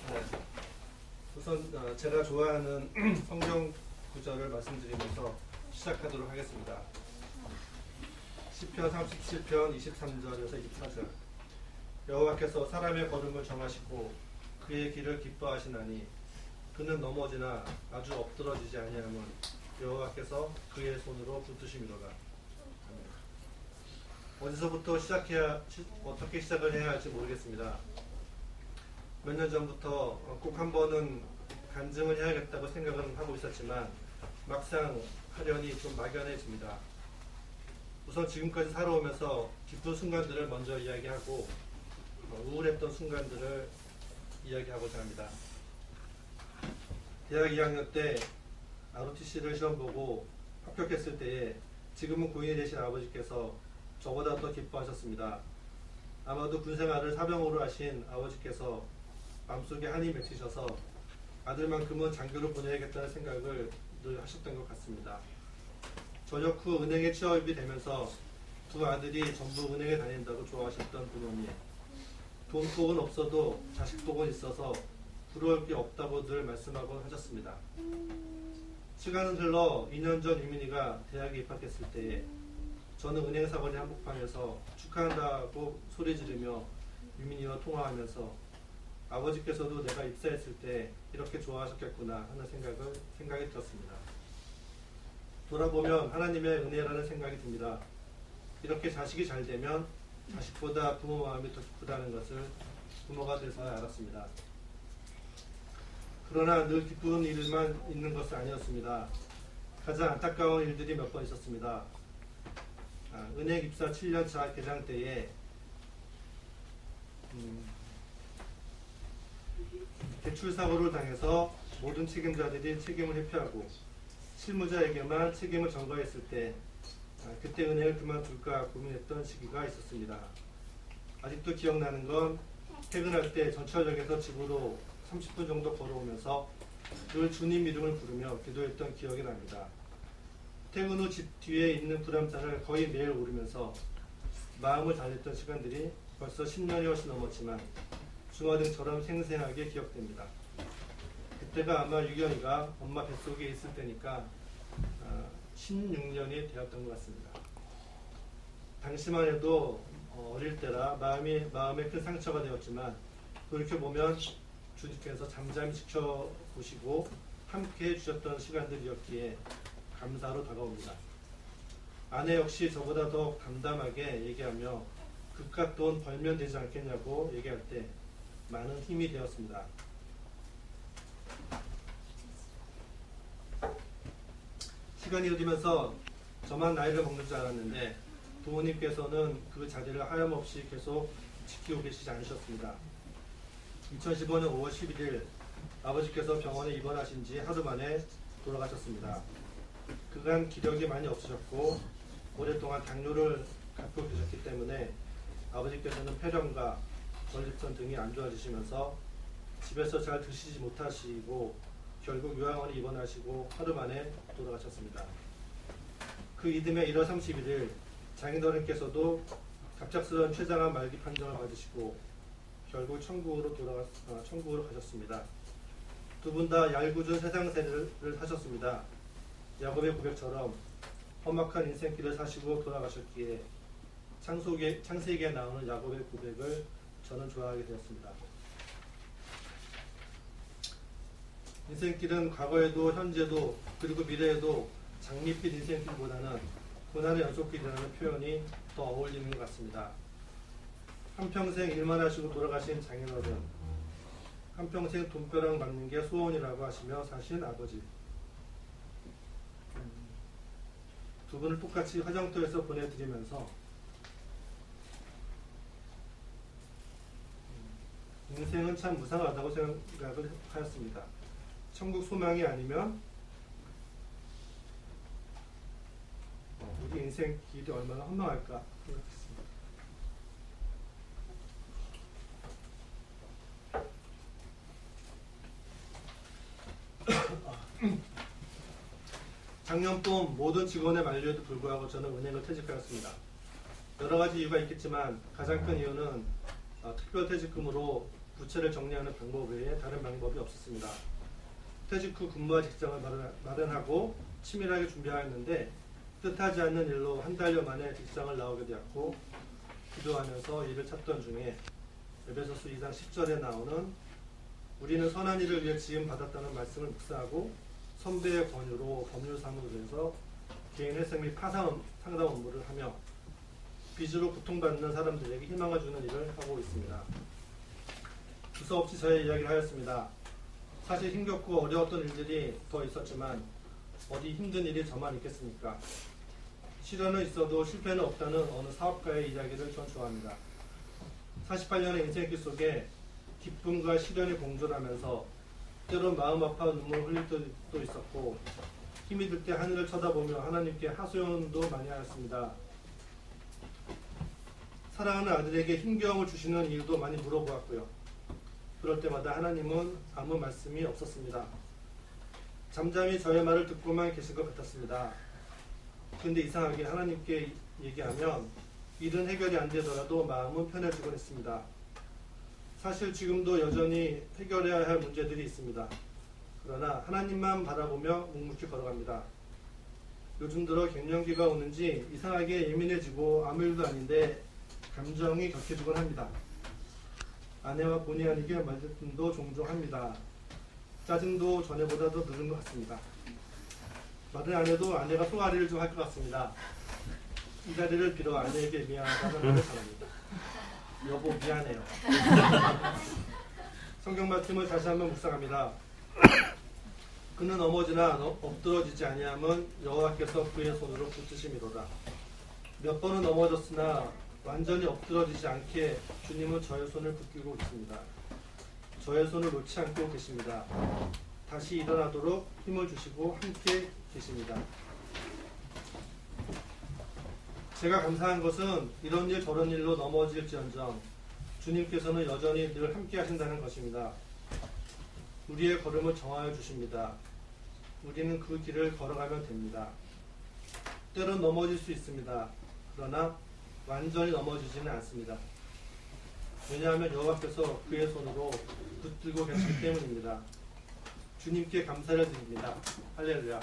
네. 우선 제가 좋아하는 성경 구절을 말씀드리면서 시작하도록 하겠습니다. 시편 37편 23절에서 24절. 여호와께서 사람의 걸음을 정하시고 그의 길을 기뻐하시나니 그는 넘어지나 아주 엎드러지지 아니함은 여호와께서 그의 손으로 붙드심이로다. 어디서부터 어떻게 시작을 해야 할지 모르겠습니다. 몇 년 전부터 꼭 한 번은 간증을 해야겠다고 생각은 하고 있었지만 막상 하려니 좀 막연해집니다. 우선 지금까지 살아오면서 기쁜 순간들을 먼저 이야기하고 우울했던 순간들을 이야기하고자 합니다. 대학 2학년 때 ROTC를 시험 보고 합격했을 때에 지금은 고인이 되신 아버지께서 저보다 더 기뻐하셨습니다. 아마도 군생활을 사병으로 하신 아버지께서 마음속에 한이 맺히셔서 아들만큼은 장교로 보내야겠다는 생각을 늘 하셨던 것 같습니다. 전역 후 은행에 취업이 되면서 두 아들이 전부 은행에 다닌다고 좋아하셨던 부모님. 돈 복은 없어도 자식 복은 있어서 부러울 게 없다고 늘 말씀하곤 하셨습니다. 시간은 흘러 2년 전 유민이가 대학에 입학했을 때에 저는 은행 사거리 한복판에서 축하한다고 소리 지르며 유민이와 통화하면서 아버지께서도 내가 입사했을 때 이렇게 좋아하셨겠구나 하는 생각이 들었습니다. 돌아보면 하나님의 은혜라는 생각이 듭니다. 이렇게 자식이 잘 되면 자식보다 부모 마음이 더 기쁘다는 것을 부모가 돼서야 알았습니다. 그러나 늘 기쁜 일만 있는 것은 아니었습니다. 가장 안타까운 일들이 몇 번 있었습니다. 은행 입사 7년차 개장 때에 대출 사고를 당해서 모든 책임자들이 책임을 회피하고 실무자에게만 책임을 전가했을 때 그때 은행을 그만둘까 고민했던 시기가 있었습니다. 아직도 기억나는 건 퇴근할 때 전철역에서 집으로 30분 정도 걸어오면서 늘 주님 이름을 부르며 기도했던 기억이 납니다. 퇴근 후 집 뒤에 있는 부담산을 거의 매일 오르면서 마음을 달랬던 시간들이 벌써 10년이 훨씬 넘었지만 주마등처럼 생생하게 기억됩니다. 그때가 아마 유경이가 엄마 뱃속에 있을 때니까 16년이 되었던 것 같습니다. 당시만 해도 어릴 때라 마음에 큰 상처가 되었지만 돌이켜보면 주님께서 잠잠히 지켜보시고 함께 해주셨던 시간들이었기에 감사로 다가옵니다. 아내 역시 저보다 더 담담하게 얘기하며 그깟 돈 벌면 되지 않겠냐고 얘기할 때 많은 힘이 되었습니다. 시간이 흐르면서 저만 나이를 먹는 줄 알았는데 부모님께서는 그 자리를 하염없이 계속 지키고 계시지 않으셨습니다. 2015년 5월 11일 아버지께서 병원에 입원하신 지 하루 만에 돌아가셨습니다. 그간 기력이 많이 없으셨고 오랫동안 당뇨를 갖고 계셨기 때문에 아버지께서는 폐렴과 전립선 등이 안 좋아지시면서 집에서 잘 드시지 못하시고 결국 요양원에 입원하시고 하루 만에 돌아가셨습니다. 그 이듬해 1월 31일 장인어른께서도 갑작스러운 췌장암 말기 판정을 받으시고 결국 천국으로 가셨습니다. 두 분 다 얄궂은 세상세를 하셨습니다. 야곱의 고백처럼 험악한 인생길을 사시고 돌아가셨기에 창세기에 나오는 야곱의 고백을 저는 좋아하게 되었습니다. 인생길은 과거에도 현재도 그리고 미래에도 장밋빛 인생길보다는 고난의 연속길이라는 표현이 더 어울리는 것 같습니다. 한평생 일만 하시고 돌아가신 장인어른, 한평생 돈벼락 맞는 게 소원이라고 하시며 사신 아버지, 두 분을 똑같이 화정터에서 보내드리면서 인생은 참 무상하다고 생각을 하였습니다. 천국 소망이 아니면 우리 인생 길이 얼마나 헌망할까 생각했습니다. 작년 봄 모든 직원의 만류에도 불구하고 저는 은행을 퇴직하였습니다. 여러 가지 이유가 있겠지만 가장 큰 이유는 특별퇴직금으로 부채를 정리하는 방법 외에 다른 방법이 없었습니다. 퇴직 후 근무할 직장을 마련하고 치밀하게 준비하였는데 뜻하지 않는 일로 한 달여 만에 직장을 나오게 되었고, 기도하면서 일을 찾던 중에 에베소서 2장 10절에 나오는 우리는 선한 일을 위해 지음 받았다는 말씀을 묵상하고 선배의 권유로 법률사무소에서 개인 회생 및 파상 상담 업무를 하며 빚으로 고통받는 사람들에게 희망을 주는 일을 하고 있습니다. 두서없이 저의 이야기를 하였습니다. 사실 힘겹고 어려웠던 일들이 더 있었지만 어디 힘든 일이 저만 있겠습니까? 시련은 있어도 실패는 없다는 어느 사업가의 이야기를 전 좋아합니다. 48년의 인생길 속에 기쁨과 시련이 공존하면서 때론 마음 아파 눈물 흘릴 때도 있었고, 힘이 들 때 하늘을 쳐다보며 하나님께 하소연도 많이 하였습니다. 사랑하는 아들에게 힘겨움을 주시는 이유도 많이 물어보았고요. 그럴 때마다 하나님은 아무 말씀이 없었습니다. 잠잠히 저의 말을 듣고만 계신 것 같았습니다. 그런데 이상하게 하나님께 얘기하면 일은 해결이 안 되더라도 마음은 편해지곤 했습니다. 사실 지금도 여전히 해결해야 할 문제들이 있습니다. 그러나 하나님만 바라보며 묵묵히 걸어갑니다. 요즘 들어 갱년기가 오는지 이상하게 예민해지고 아무 일도 아닌데 감정이 격해지곤 합니다. 아내와 본의 아니게 말다툼도 종종 합니다. 짜증도 전에보다 더 늘은 것 같습니다. 말을 안 해도 아내가 송아리를 좀 할 것 같습니다. 이 자리를 빌어 아내에게 미안하다는 말을 전합니다. 여보 미안해요. 성경 말씀을 다시 한번 묵상합니다. 그는 넘어지나 엎드러지지 아니함은 여호와께서 그의 손으로 붙드심이로다. 몇 번은 넘어졌으나 완전히 엎드러지지 않게 주님은 저의 손을 붙들고 있습니다. 저의 손을 놓지 않고 계십니다. 다시 일어나도록 힘을 주시고 함께 계십니다. 제가 감사한 것은 이런 일 저런 일로 넘어질지언정 주님께서는 여전히 늘 함께 하신다는 것입니다. 우리의 걸음을 정하여 주십니다. 우리는 그 길을 걸어가면 됩니다. 때론 넘어질 수 있습니다. 그러나 완전히 넘어지지는 않습니다. 왜냐하면 여호와께서 그의 손으로 붙들고 계시기 때문입니다. 주님께 감사를 드립니다. 할렐루야.